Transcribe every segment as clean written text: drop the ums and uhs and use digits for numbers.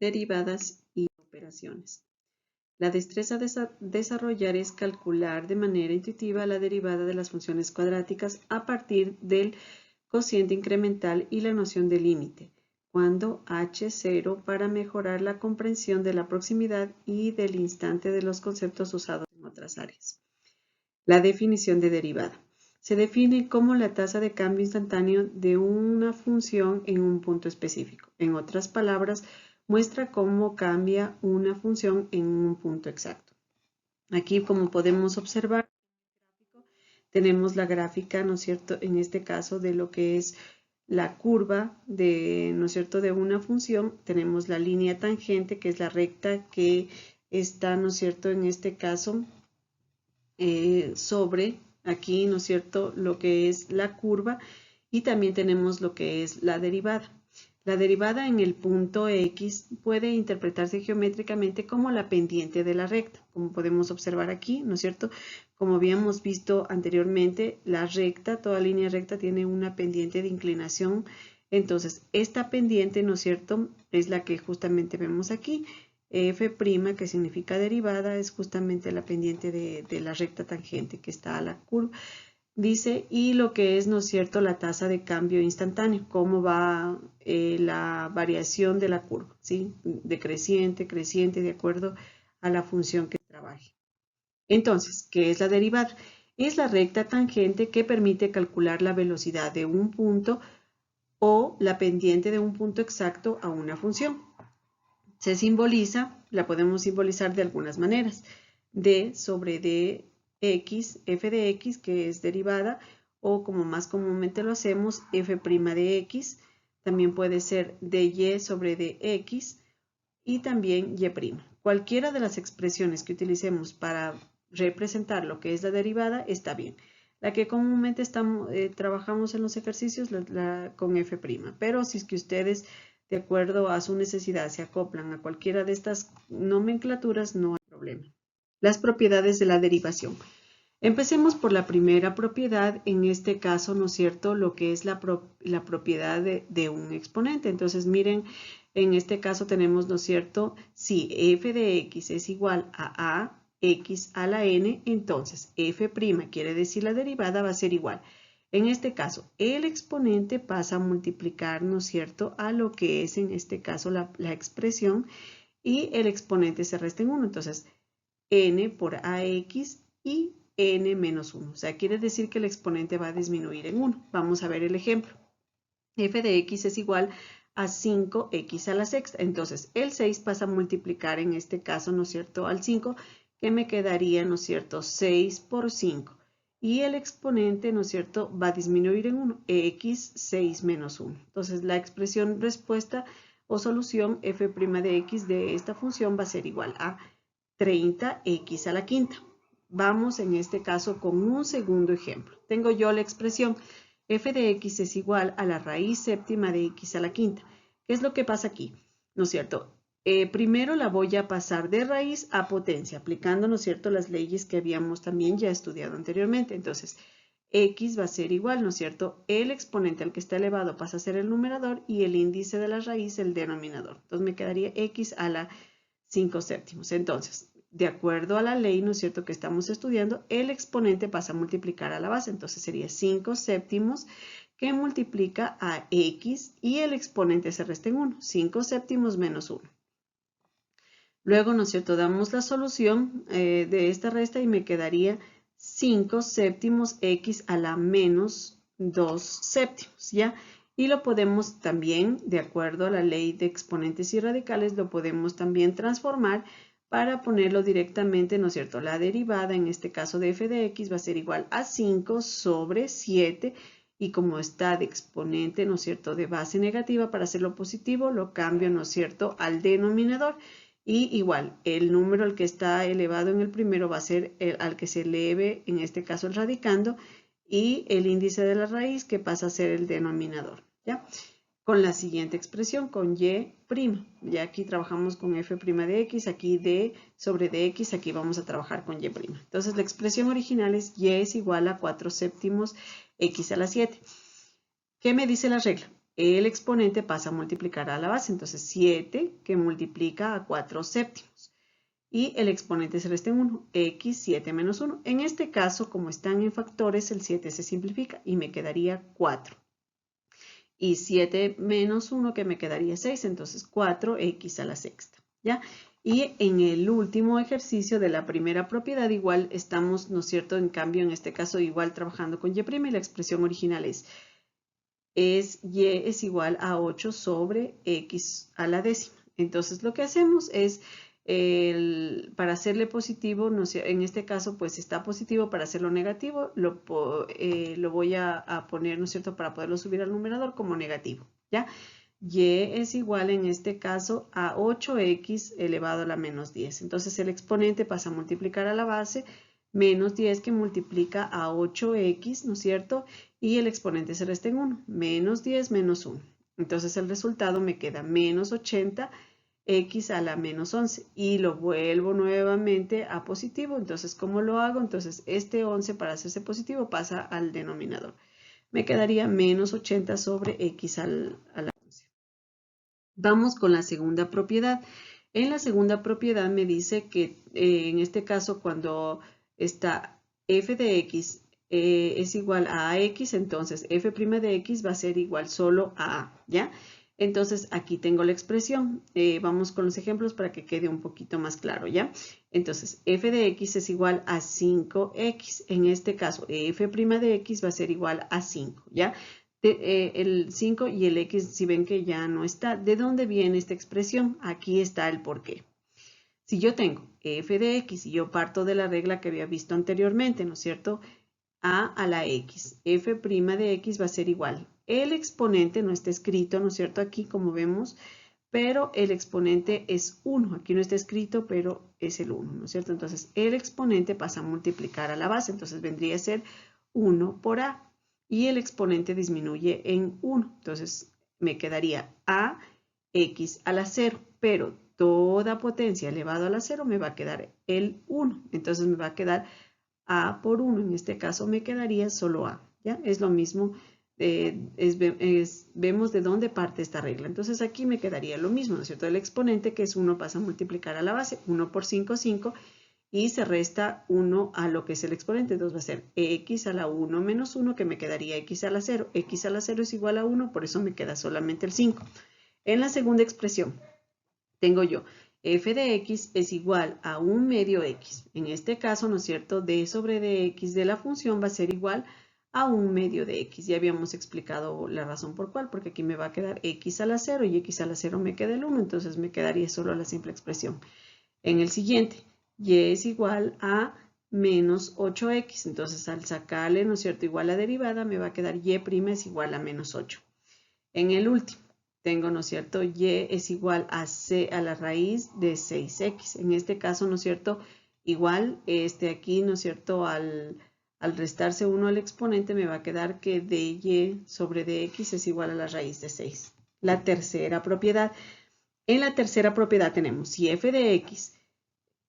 derivadas y operaciones. La destreza a desarrollar es calcular de manera intuitiva la derivada de las funciones cuadráticas a partir del cociente incremental y la noción de límite, cuando h0 para mejorar la comprensión de la proximidad y del instante de los conceptos usados en otras áreas. La definición de derivada. Se define como la tasa de cambio instantáneo de una función en un punto específico. En otras palabras, muestra cómo cambia una función en un punto exacto. Aquí, como podemos observar, tenemos la gráfica, ¿no es cierto?, en este caso de lo que es la curva de, ¿no es cierto?, de una función. Tenemos la línea tangente, que es la recta que está, ¿no es cierto?, en este caso sobre aquí, ¿no es cierto?, lo que es la curva, y también tenemos lo que es la derivada. La derivada en el punto X puede interpretarse geométricamente como la pendiente de la recta, como podemos observar aquí, ¿no es cierto? Como habíamos visto anteriormente, la recta, toda línea recta tiene una pendiente de inclinación. Entonces, esta pendiente, ¿no es cierto?, es la que justamente vemos aquí. F', que significa derivada, es justamente la pendiente de la recta tangente que está a la curva. Dice, y lo que es, ¿no es cierto?, la tasa de cambio instantáneo, cómo va la variación de la curva, ¿sí? Decreciente, creciente, de acuerdo a la función que trabaje. Entonces, ¿qué es la derivada? Es la recta tangente que permite calcular la velocidad de un punto o la pendiente de un punto exacto a una función. Se simboliza, la podemos simbolizar de algunas maneras. D sobre dx, f de x, que es derivada, o como más comúnmente lo hacemos, f' de x. También puede ser dy sobre dx y también y'. Cualquiera de las expresiones que utilicemos para representar lo que es la derivada está bien. La que comúnmente trabajamos en los ejercicios con f', pero si es que ustedes, de acuerdo a su necesidad, se acoplan a cualquiera de estas nomenclaturas, no hay problema. Las propiedades de la derivación. Empecemos por la primera propiedad, en este caso, ¿no es cierto?, lo que es la propiedad de un exponente. Entonces, miren, en este caso tenemos, ¿no es cierto?, si f de x es igual a x a la n, entonces f' quiere decir la derivada va a ser igual. En este caso, el exponente pasa a multiplicar, ¿no es cierto?, a lo que es en este caso la expresión, y el exponente se resta en 1. Entonces, n por ax y n menos 1. O sea, quiere decir que el exponente va a disminuir en 1. Vamos a ver el ejemplo. F de x es igual a 5x a la sexta. Entonces, el 6 pasa a multiplicar en este caso, ¿no es cierto?, al 5, que me quedaría, ¿no es cierto?, 6 por 5. Y el exponente, ¿no es cierto?, va a disminuir en 1, x 6 menos 1. Entonces, la expresión respuesta o solución f' de x de esta función va a ser igual a 30x a la quinta. Vamos en este caso con un segundo ejemplo. Tengo yo la expresión f de x es igual a la raíz séptima de x a la quinta. ¿Qué es lo que pasa aquí? ¿No es cierto? Primero la voy a pasar de raíz a potencia, aplicando, ¿no es cierto?, las leyes que habíamos también ya estudiado anteriormente. Entonces, x va a ser igual, ¿no es cierto?, el exponente al que está elevado pasa a ser el numerador y el índice de la raíz el denominador. Entonces, me quedaría x a la 5 séptimos. Entonces, de acuerdo a la ley, ¿no es cierto?, que estamos estudiando, el exponente pasa a multiplicar a la base. Entonces sería 5 séptimos que multiplica a x y el exponente se resta en 1. 5 séptimos menos 1. Luego, ¿no es cierto?, damos la solución de esta resta y me quedaría 5 séptimos x a la menos 2 séptimos, ¿ya? Y lo podemos también, de acuerdo a la ley de exponentes y radicales, lo podemos también transformar para ponerlo directamente, ¿no es cierto?, la derivada, en este caso de f de x, va a ser igual a 5 sobre 7, y como está de exponente, ¿no es cierto?, de base negativa, para hacerlo positivo, lo cambio, ¿no es cierto?, al denominador. Y igual, el número al que está elevado en el primero va a ser al que se eleve, en este caso el radicando, y el índice de la raíz que pasa a ser el denominador, ¿ya? Con la siguiente expresión, con y'. Ya aquí trabajamos con f' de x, aquí d sobre dx, aquí vamos a trabajar con y'. Entonces la expresión original es y es igual a 4 séptimos x a la 7. ¿Qué me dice la regla? el exponente pasa a multiplicar a la base. Entonces 7 que multiplica a 4 séptimos. Y el exponente se resta en 1, x 7 menos 1. En este caso, como están en factores, el 7 se simplifica y me quedaría 4. Y 7 menos 1 que me quedaría 6, entonces 4x a la sexta, ¿ya? Y en el último ejercicio de la primera propiedad igual estamos, ¿no es cierto? En cambio, en este caso igual trabajando con y' y la expresión original es y es igual a 8 sobre x a la décima. Entonces lo que hacemos es, para hacerle positivo, no sé, en este caso pues está positivo, para hacerlo negativo lo voy a poner, ¿no es cierto?, para poderlo subir al numerador como negativo, ¿ya? Y es igual en este caso a 8x elevado a la menos 10. Entonces el exponente pasa a multiplicar a la base menos 10 que multiplica a 8x, ¿no es cierto? Y el exponente se resta en 1, menos 10 menos 1. Entonces el resultado me queda menos 80x a la menos 11 y lo vuelvo nuevamente a positivo. Entonces, ¿cómo lo hago? Entonces este 11 para hacerse positivo pasa al denominador. Me quedaría menos 80 sobre x a la 11. Vamos con la segunda propiedad. En la segunda propiedad me dice que en este caso cuando está f de x es igual a x, entonces f' de x va a ser igual solo a a, ¿ya? Entonces aquí tengo la expresión. Vamos con los ejemplos para que quede un poquito más claro, ¿ya? Entonces f de x es igual a 5x. En este caso f' de x va a ser igual a 5, ¿ya? El 5 y el x, si ven que ya no está. ¿De dónde viene esta expresión? Aquí está el porqué. Si yo tengo f de x y yo parto de la regla que había visto anteriormente, ¿no es cierto? A la x. F' de x va a ser igual. El exponente no está escrito, ¿no es cierto? Aquí como vemos, pero el exponente es 1. Aquí no está escrito, pero es el 1, ¿no es cierto? Entonces el exponente pasa a multiplicar a la base. Entonces vendría a ser 1 por a. Y el exponente disminuye en 1. Entonces me quedaría a x a la 0, pero toda potencia elevado a la 0 me va a quedar el 1. Entonces me va a quedar a por 1. En este caso me quedaría solo a, ¿ya? Es lo mismo, vemos de dónde parte esta regla. Entonces aquí me quedaría lo mismo, ¿no es cierto? El exponente que es 1 pasa a multiplicar a la base. 1 por 5, 5. Y se resta 1 a lo que es el exponente. Entonces va a ser x a la 1 menos 1, que me quedaría x a la 0. X a la 0 es igual a 1, por eso me queda solamente el 5. En la segunda expresión tengo yo f de x es igual a 1 medio x. En este caso, ¿no es cierto?, d sobre dx de la función va a ser igual a 1 medio de x. Ya habíamos explicado la razón por cuál, porque aquí me va a quedar x a la 0 y x a la 0 me queda el 1, entonces me quedaría solo la simple expresión. En el siguiente, y es igual a menos 8x. Entonces, al sacarle, ¿no es cierto?, igual la derivada, me va a quedar y' es igual a menos 8. En el último, tengo, ¿no es cierto?, y es igual a la raíz de 6x. En este caso, ¿no es cierto?, igual, aquí, ¿no es cierto?, al restarse 1 al exponente, me va a quedar que dy sobre dx es igual a la raíz de 6. La tercera propiedad. En la tercera propiedad tenemos, si f de x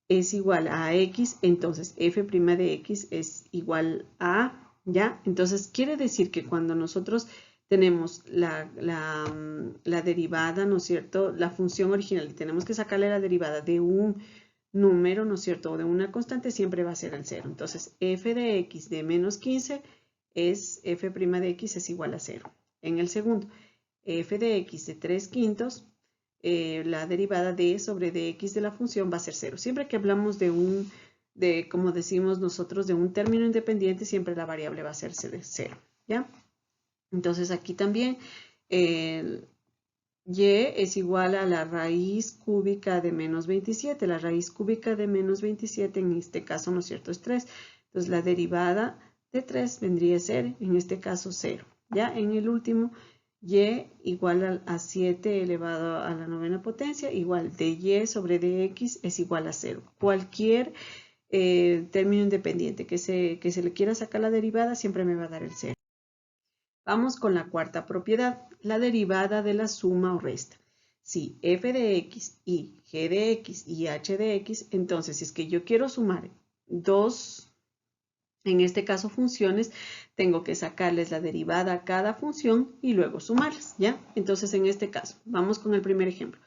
es igual a x, entonces f' de x es igual a, ¿ya? Entonces quiere decir que cuando nosotros tenemos la derivada, ¿no es cierto?, la función original, y tenemos que sacarle la derivada de un número, ¿no es cierto?, o de una constante, siempre va a ser el 0. Entonces f de x de menos 15 es f' de x es igual a 0. En el segundo, f de x de 3/5, la derivada de sobre dx de la función va a ser 0. Siempre que hablamos como decimos nosotros, de un término independiente, siempre la variable va a ser 0, ¿ya? Entonces aquí también y es igual a la raíz cúbica de menos 27. La raíz cúbica de menos 27 en este caso, ¿no es cierto?, es 3. Entonces la derivada de 3 vendría a ser, en este caso, 0. Ya en el último, y igual a 7 elevado a la 9ª potencia, igual de y sobre dx es igual a 0. Cualquier término independiente que se le quiera sacar la derivada siempre me va a dar el 0. Vamos con la cuarta propiedad, la derivada de la suma o resta. Si f de x y g de x y h de x, entonces si es que yo quiero sumar dos En este caso, funciones, tengo que sacarles la derivada a cada función y luego sumarlas, ¿ya? Entonces, en este caso, vamos con el primer ejemplo.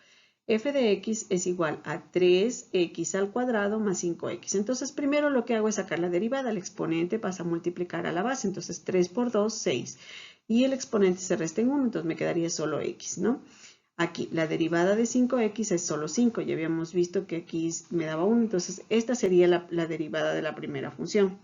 F de x es igual a 3x al cuadrado más 5x. Entonces, primero lo que hago es sacar la derivada. El exponente pasa a multiplicar a la base. Entonces, 3 por 2, 6. Y el exponente se resta en 1, entonces me quedaría solo x, ¿no? Aquí, la derivada de 5x es solo 5. Ya habíamos visto que aquí me daba 1. Entonces, esta sería la derivada de la primera función.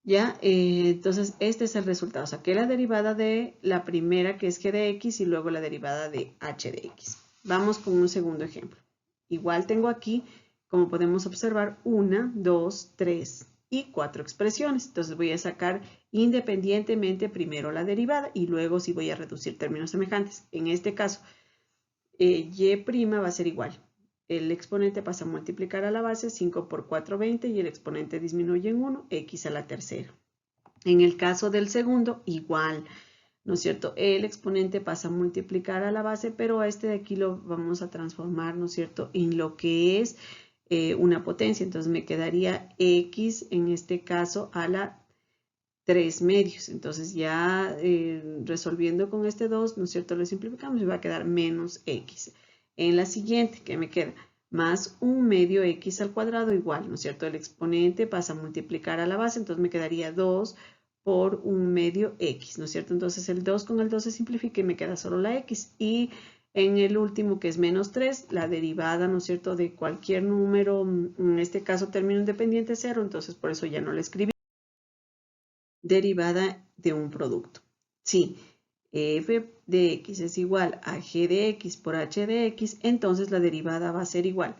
¿Ya? Entonces, este es el resultado. Saqué la derivada de la primera, que es g de x, y luego la derivada de h de x. Vamos con un segundo ejemplo. Igual tengo aquí, como podemos observar, 1, 2, 3 y 4 expresiones. Entonces, voy a sacar independientemente primero la derivada y luego sí voy a reducir términos semejantes. En este caso, y' va a ser igual. El exponente pasa a multiplicar a la base, 5 por 4, 20, y el exponente disminuye en 1, x a la tercera. En el caso del segundo, igual, ¿no es cierto? El exponente pasa a multiplicar a la base, pero a este de aquí lo vamos a transformar, ¿no es cierto?, en lo que es una potencia. Entonces me quedaría x, en este caso, a la 3 medios. Entonces ya resolviendo con este 2, ¿no es cierto?, lo simplificamos y va a quedar menos x. En la siguiente, ¿qué me queda? Más 1 medio x al cuadrado igual, ¿no es cierto? El exponente pasa a multiplicar a la base, entonces me quedaría 2 por 1 medio x, ¿no es cierto? Entonces el 2 con el 2 se simplifica y me queda solo la x. Y en el último, que es menos 3, la derivada, ¿no es cierto?, de cualquier número, en este caso término independiente 0, entonces por eso ya no la escribí. Derivada de un producto. Si f de x es igual a g de x por h de x, entonces la derivada va a ser igual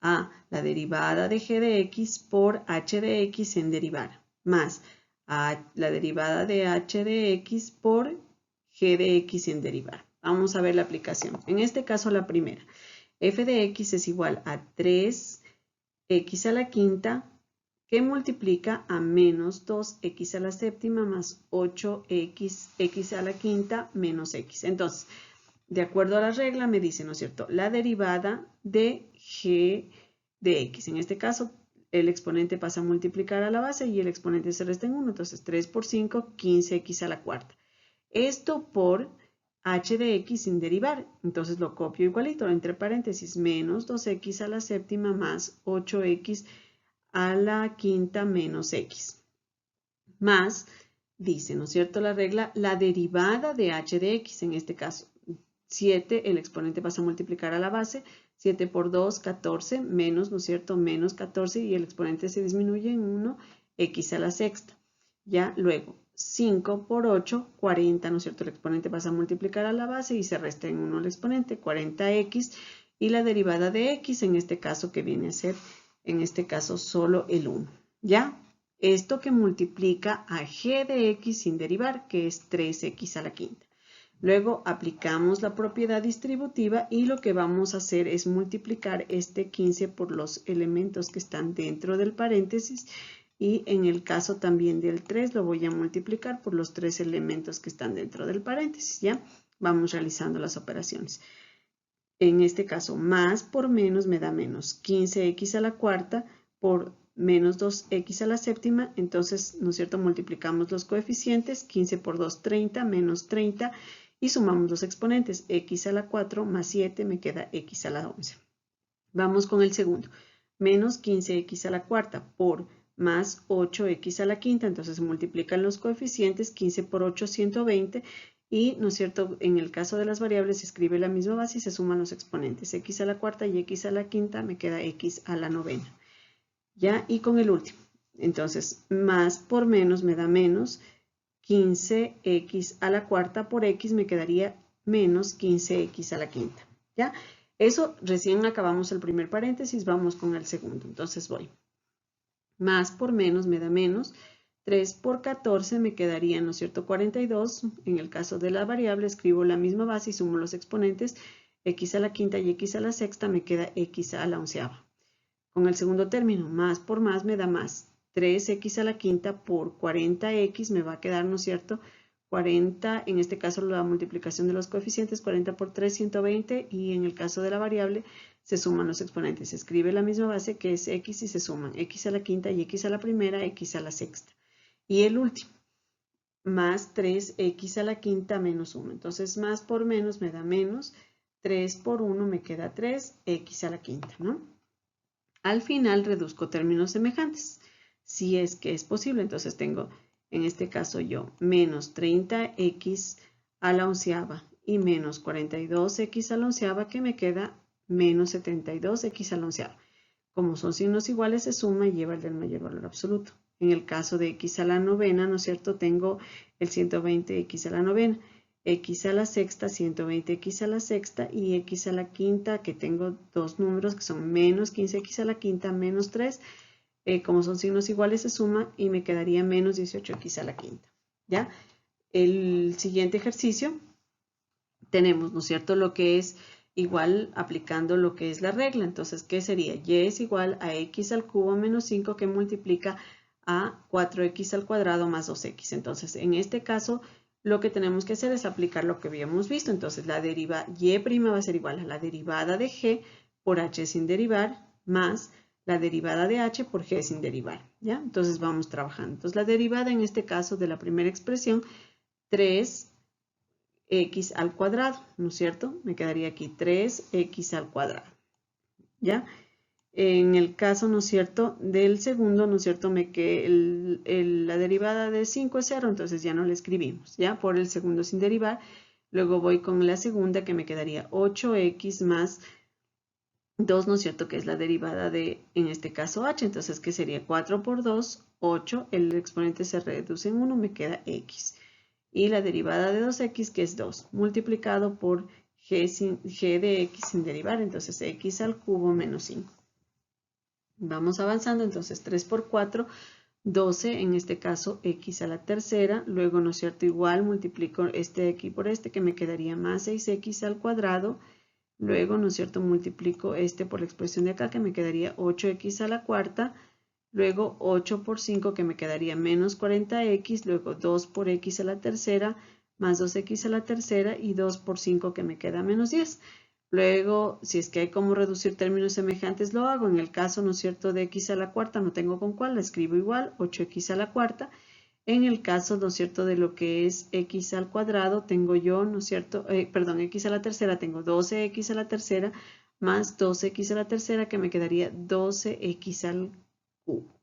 a la derivada de g de x por h de x en derivar, más a la derivada de h de x por g de x en derivar. Vamos a ver la aplicación. En este caso, la primera. F de x es igual a 3x a la quinta, que multiplica a menos 2x a la séptima más 8x a la quinta menos x. Entonces, de acuerdo a la regla, me dice, ¿no es cierto?, la derivada de g de x. En este caso, el exponente pasa a multiplicar a la base y el exponente se resta en 1. Entonces, 3 por 5, 15x a la cuarta. Esto por h de x sin derivar. Entonces, lo copio igualito, entre paréntesis, menos 2x a la séptima más 8x a la quinta menos x. Más, dice, ¿no es cierto?, la regla, la derivada de h de x, en este caso, 7, el exponente pasa a multiplicar a la base, 7 por 2, 14, menos, ¿no es cierto?, menos 14, y el exponente se disminuye en 1, x a la sexta. Ya, luego, 5 por 8, 40, ¿no es cierto?, el exponente pasa a multiplicar a la base y se resta en 1 el exponente, 40x, y la derivada de x, en este caso, que viene a ser, en este caso, solo el 1. ¿Ya? Esto que multiplica a g de x sin derivar, que es 3x a la quinta. Luego aplicamos la propiedad distributiva y lo que vamos a hacer es multiplicar este 15 por los elementos que están dentro del paréntesis, y en el caso también del 3 lo voy a multiplicar por los 3 elementos que están dentro del paréntesis. ¿Ya? Vamos realizando las operaciones. En este caso, más por menos me da menos 15x a la cuarta por menos 2x a la séptima. Entonces, ¿no es cierto?, multiplicamos los coeficientes, 15 por 2, 30, menos 30, y sumamos los exponentes, x a la 4 más 7 me queda x a la 11. Vamos con el segundo, menos 15x a la cuarta por más 8x a la quinta, entonces se multiplican los coeficientes, 15 por 8, 120, y, ¿no es cierto?, en el caso de las variables se escribe la misma base y se suman los exponentes, x a la cuarta y x a la quinta, me queda x a la novena. ¿Ya? Y con el último, entonces, más por menos me da menos 15x a la cuarta por x, me quedaría menos 15x a la quinta. ¿Ya? Eso recién acabamos el primer paréntesis, vamos con el segundo. Entonces voy. Más por menos me da menos. 3 por 14 me quedaría, ¿no es cierto?, 42. En el caso de la variable escribo la misma base y sumo los exponentes. X a la quinta y x a la sexta me queda x a la onceava. Con el segundo término, más por más me da más. 3x a la quinta por 40x me va a quedar, ¿no es cierto?, 40, en este caso la multiplicación de los coeficientes, 40 por 3, 120, y en el caso de la variable, se suman los exponentes. Se escribe la misma base que es x y se suman x a la quinta y x a la primera, x a la sexta. Y el último, más 3x a la quinta menos 1. Entonces, más por menos me da menos. 3 por 1 me queda 3x a la quinta, ¿no? Al final reduzco términos semejantes. Si es que es posible, entonces tengo, en este caso yo, menos 30x a la onceava y menos 42x a la onceava, que me queda menos 72x a la onceava. Como son signos iguales, se suma y lleva el del mayor valor absoluto. En el caso de x a la novena, ¿no es cierto? Tengo el 120x a la novena, x a la sexta, 120x a la sexta y x a la quinta, que tengo dos números que son menos 15x a la quinta menos 3. Como son signos iguales, se suma y me quedaría menos 18x a la quinta. ¿Ya? El siguiente ejercicio tenemos, ¿no es cierto?, lo que es igual aplicando lo que es la regla. Entonces, ¿qué sería? Y es igual a x al cubo menos 5 que multiplica a 4x al cuadrado más 2x. Entonces, en este caso, lo que tenemos que hacer es aplicar lo que habíamos visto. Entonces, la derivada y' va a ser igual a la derivada de g por h sin derivar más la derivada de h por g sin derivar. ¿Ya? Entonces, vamos trabajando. Entonces, la derivada en este caso de la primera expresión, 3x al cuadrado, ¿no es cierto? Me quedaría aquí 3x al cuadrado. ¿Ya? En el caso, ¿no es cierto?, del segundo, ¿no es cierto?, la derivada de 5 es 0, entonces ya no la escribimos, ¿ya? Por el segundo sin derivar. Luego voy con la segunda, que me quedaría 8x más 2, ¿no es cierto?, que es la derivada de, en este caso, h. Entonces, ¿qué sería? 4 por 2, 8. El exponente se reduce en 1, me queda x. Y la derivada de 2x, que es 2, multiplicado por g de x sin derivar. Entonces, x al cubo menos 5. Vamos avanzando, entonces 3 por 4, 12, en este caso x a la tercera, luego, ¿no es cierto?, igual multiplico este de aquí por este, que me quedaría más 6x al cuadrado, luego, ¿no es cierto?, multiplico este por la expresión de acá, que me quedaría 8x a la cuarta, luego 8 por 5, que me quedaría menos 40x, luego 2 por x a la tercera, más 2x a la tercera, y 2 por 5, que me queda menos 10. Luego, si es que hay como reducir términos semejantes, lo hago. En el caso, ¿no es cierto?, de x a la cuarta, no tengo con cuál, la escribo igual, 8x a la cuarta. En el caso, ¿no es cierto?, de lo que es x al cuadrado, tengo yo, ¿no es cierto?, x a la tercera, tengo 12x a la tercera, más 2x a la tercera, que me quedaría 12x al cubo.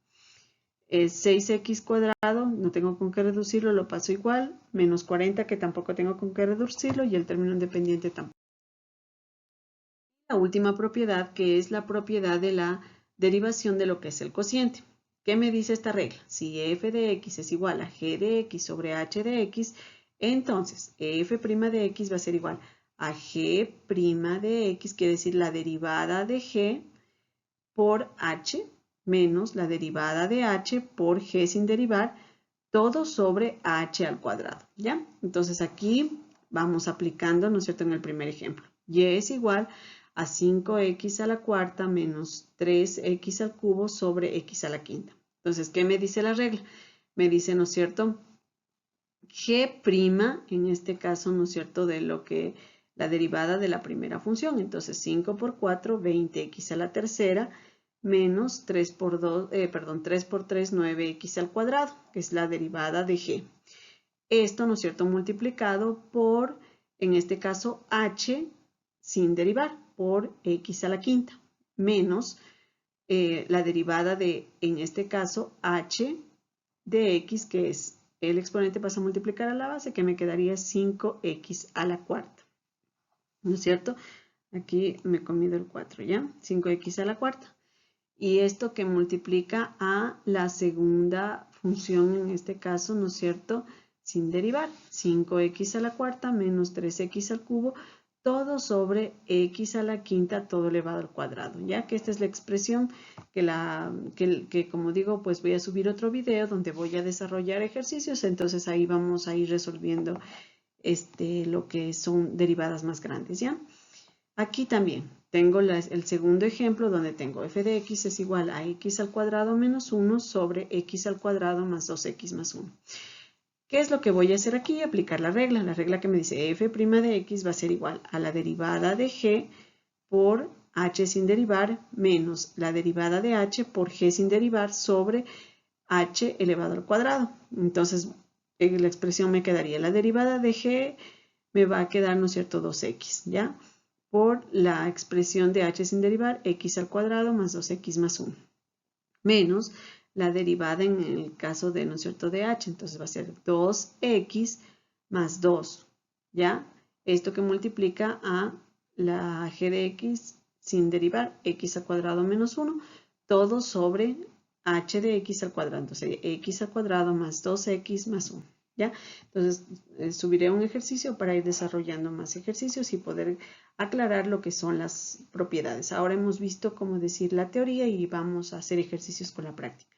6x cuadrado, no tengo con qué reducirlo, lo paso igual, menos 40, que tampoco tengo con qué reducirlo, y el término independiente tampoco. La última propiedad, que es la propiedad de la derivación de lo que es el cociente. ¿Qué me dice esta regla? Si f de x es igual a g de x sobre h de x, entonces f' de x va a ser igual a g' de x, quiere decir la derivada de g por h menos la derivada de h por g sin derivar, todo sobre h al cuadrado, ¿ya? Entonces aquí vamos aplicando, ¿no es cierto?, en el primer ejemplo. Y es igual a 5x a la cuarta menos 3x al cubo sobre x a la quinta. Entonces, ¿qué me dice la regla? Me dice, ¿no es cierto?, g', en este caso, ¿no es cierto?, de lo que la derivada de la primera función. Entonces, 5 por 4, 20x a la tercera, menos 3 por 3, 9x al cuadrado, que es la derivada de g. Esto, ¿no es cierto?, multiplicado por, en este caso, h sin derivar, por x a la quinta, menos la derivada de, en este caso, h de x, que es el exponente pasa a multiplicar a la base, que me quedaría 5x a la cuarta. ¿No es cierto? Aquí me he comido el 4, ¿ya? 5x a la cuarta. Y esto que multiplica a la segunda función, en este caso, ¿no es cierto?, sin derivar. 5x a la cuarta menos 3x al cubo, todo sobre x a la quinta, todo elevado al cuadrado. Ya que esta es la expresión que como digo, pues voy a subir otro video donde voy a desarrollar ejercicios. Entonces ahí vamos a ir resolviendo lo que son derivadas más grandes, ¿ya? Aquí también tengo el segundo ejemplo donde tengo f de x es igual a x al cuadrado menos 1 sobre x al cuadrado más 2x más 1. ¿Qué es lo que voy a hacer aquí? Aplicar la regla que me dice f' de x va a ser igual a la derivada de g por h sin derivar menos la derivada de h por g sin derivar sobre h elevado al cuadrado. Entonces, la expresión me quedaría la derivada de g me va a quedar, ¿no es cierto?, 2x, ¿ya? Por la expresión de h sin derivar, x al cuadrado más 2x más 1, menos la derivada en el caso de, ¿no es cierto?, de h. Entonces va a ser 2x más 2, ¿ya? Esto que multiplica a la g de x sin derivar, x al cuadrado menos 1, todo sobre h de x al cuadrado. Entonces x al cuadrado más 2x más 1. ¿Ya? Entonces, subiré un ejercicio para ir desarrollando más ejercicios y poder aclarar lo que son las propiedades. Ahora hemos visto cómo decir la teoría y vamos a hacer ejercicios con la práctica.